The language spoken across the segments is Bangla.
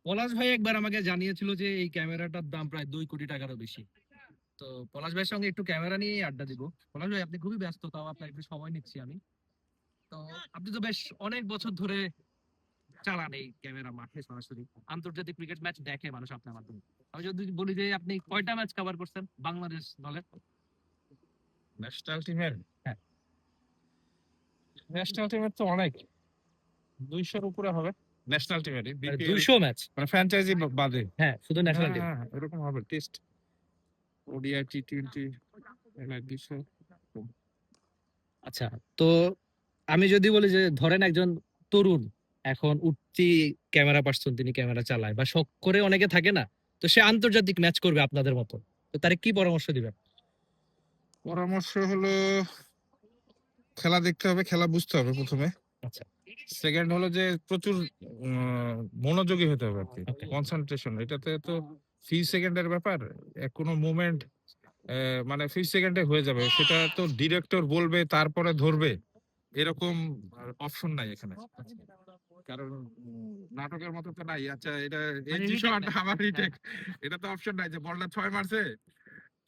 পলাশ ভাই একবার আমাকে জানিয়েছিল যে এই ক্যামেরাটার দাম প্রায় 2 কোটি টাকারও বেশি। তো পলাশ ভাইয়ের সঙ্গে একটু ক্যামেরা নিয়ে আড্ডা দিব। পলাশ ভাই, আপনি খুবই ব্যস্ত, তাও আপনার একটু সময় নিচ্ছি আমি। তো আপনি তো বেশ অনেক বছর ধরে চালান এই ক্যামেরা, মাঠে সরাসরি আন্তর্জাতিক ক্রিকেট ম্যাচ দেখে মানুষ আপনার মাধ্যমে। আমি যদি বলি যে আপনি কয়টা ম্যাচ কভার করছেন বাংলাদেশ দলের? ন্যাশনাল টিমের হ্যাঁ। ন্যাশনাল টিমের তো অনেক, 200-র উপরে হবে ন্যাশনাল টিমেরই, বিপিএল 200 ম্যাচ? মানে ফ্র্যাঞ্চাইজি বাদে। হ্যাঁ, শুধু ন্যাশনাল হ্যাঁ টিম। হ্যাঁ, এরকম হবে। Test, ODI, T20, 200। আচ্ছা, তো আমি যদি বলি যে ধরেন একজন তরুণ এখন উঠতি ক্যামেরা পার্সন, তিনি ক্যামেরা চালায় বা শখ করে অনেকে থাকে না, তো সে আন্তর্জাতিক ম্যাচ করবে আপনাদের মতো, তো তারে কি পরামর্শ দিবেন? পরামর্শ হলো, খেলা দেখতে হবে, খেলা বুঝতে হবে প্রথমে। আচ্ছা। সেকেন্ড হলো যে প্রচুর মনোযোগী হতে হবে আর কি, ওকে। কনসেন্ট্রেশন। এটাতে তো ফিউ সেকেন্ডের ব্যাপার, কোনো মুভমেন্ট মানে ফিউ সেকেন্ডে হয়ে যাবে, সেটা তো ডিরেক্টর বলবে তারপরে ধরবে, এরকম অপশন নাই এখানে। কারণ নাটকের মতো তো নাই। আচ্ছা, এটা এই মানে দৃশ্যটা retake নাই। আমার রিটেক, এটা তো অপশন নাই যে বলটা 6 মারছে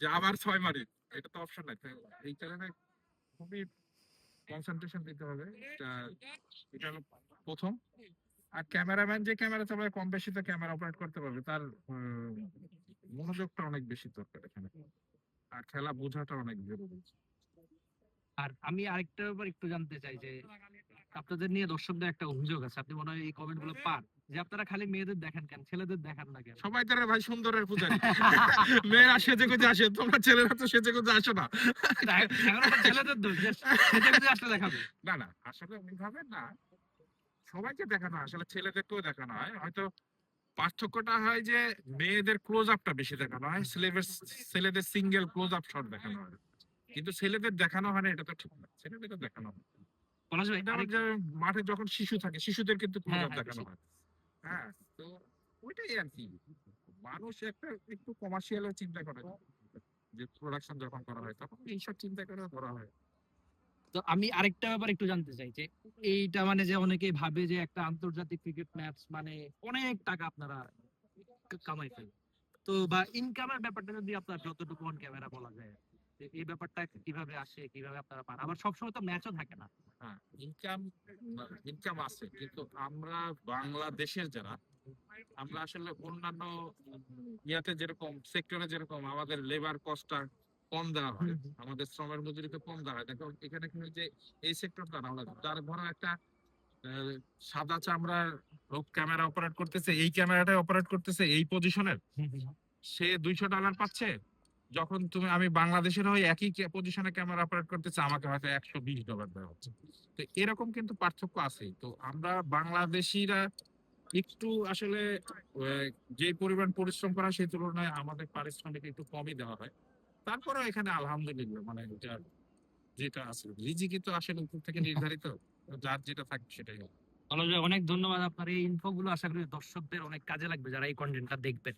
যে আবার 6 মারি, এটা তো অপশন নাই। তো এই কারণে খুবই কনসেন্ট্রেশন দিতে হবে, এটা এটা হলো প্রথম। আর ক্যামেরাম্যান যে ক্যামেরা চালাবে কম বেশি তো ক্যামেরা অপারেট করতে পারবে, তার মনোযোগটা অনেক বেশি দরকার এখানে, আর খেলা বোঝাটা অনেক জরুরি। আর আমি আরেকটা ব্যাপার একটু জানতে চাই যে আপনাদের নিয়ে দর্শকদের একটা অভিযোগ আছে, আপনি মনে হয় এই কমেন্ট গুলো পান, যে আপনারা খালি মেয়েদের দেখেন কেন, ছেলেদের দেখান না কেন? সবাই তারা ভাই সুন্দরের পূজারি, মেয়েরা সেজে গুজে আসে, তোমরা ছেলেরা তো সেজে গুজে আসো না। এখন ওটা ছেলেদের দোষ যে সেজে গুজে আসলে দেখাবে। না না, আসলে ওইভাবে না, সবাইকে দেখানো হয়, আসলে ছেলেদেরকেও দেখানো হয়। হয়তো পার্থক্যটা হয় যে মেয়েদের ক্লোজ আপটা বেশি দেখানো হয়, ছেলেদের সিঙ্গেল ক্লোজ আপ শট দেখানো হয়, কিন্তু ছেলেদের দেখানো হয় না, এটা তো ঠিক না, ছেলেদেরকে দেখানো হয়। পলাশ ভাই, যেমন যে মাঠে যখন শিশু থাকে, শিশুদের কিন্তু ক্লোজ হ্যাঁ আপ হ্যাঁ, দেখানো হয়। হ্যাঁ, তো ওইটাই আর কি, মানুষ একটা একটু কমার্শিয়াল চিন্তা করে, যে প্রোডাকশন যখন করা হয় তখন এইসব চিন্তা করে করা হয়। তো আমি আরেকটা ব্যাপার একটু জানতে চাই যে এইটা মানে যে অনেকেই ভাবে যে একটা আন্তর্জাতিক ক্রিকেট ম্যাচ মানে অনেক টাকা আপনারা কামাই ফেলেন, তো বা ইনকামের ব্যাপারটা যদি আপনার যতটুকু অন ক্যামেরা বলা যায়, যে এই ব্যাপারটা কিভাবে আসে, কিভাবে আপনারা পান? আবার সবসময় তো ম্যাচও থাকে না। হ্যাঁ, ইনকাম, ইনকাম আছে, কিন্তু আমরা বাংলাদেশের যারা, আমরা আসলে অন্যান্য ইয়াতে যেরকম সেক্টরে যেরকম আমাদের লেবার কস্টটা কম দেওয়া হয়, আমাদের শ্রমের মজুরিতে কম দেওয়া হয়, দেখো এখানে কিন্তু যে এই সেক্টরটা না, আমরা তার ধরো একটা সাদা চামড়ার লোক ক্যামেরা অপারেট করতেছে, এই ক্যামেরাটাই অপারেট করতেছে এই পজিশনের, সে $200 পাচ্ছে। যখন আমি বাংলাদেশের হয়ে একই পজিশনে ক্যামেরা অপারেট করতেছে, আমাকে হয়তো $120 দেওয়া হচ্ছে। তো এরকম কিন্তু পার্থক্য আছে। তো আমরা বাংলাদেশিরা একটু আসলে যে পরিমাণ পরিশ্রম করা, সেই তুলনায় আমাদের পারিশ্রমিক একটু কমই দেওয়া হয়। তারপরেও এখানে আলহামদুলিল্লাহ, মানে যেটা আছে রিজিকি তো আসলে উপর থেকে নির্ধারিত, যার যেটা থাকবে সেটাই হবে। পলাশ ভাই, অনেক ধন্যবাদ, আপনার এই ইনফো গুলো আশা করি দর্শকদের অনেক কাজে লাগবে যারা এই কন্টেন্টটা দেখবেন।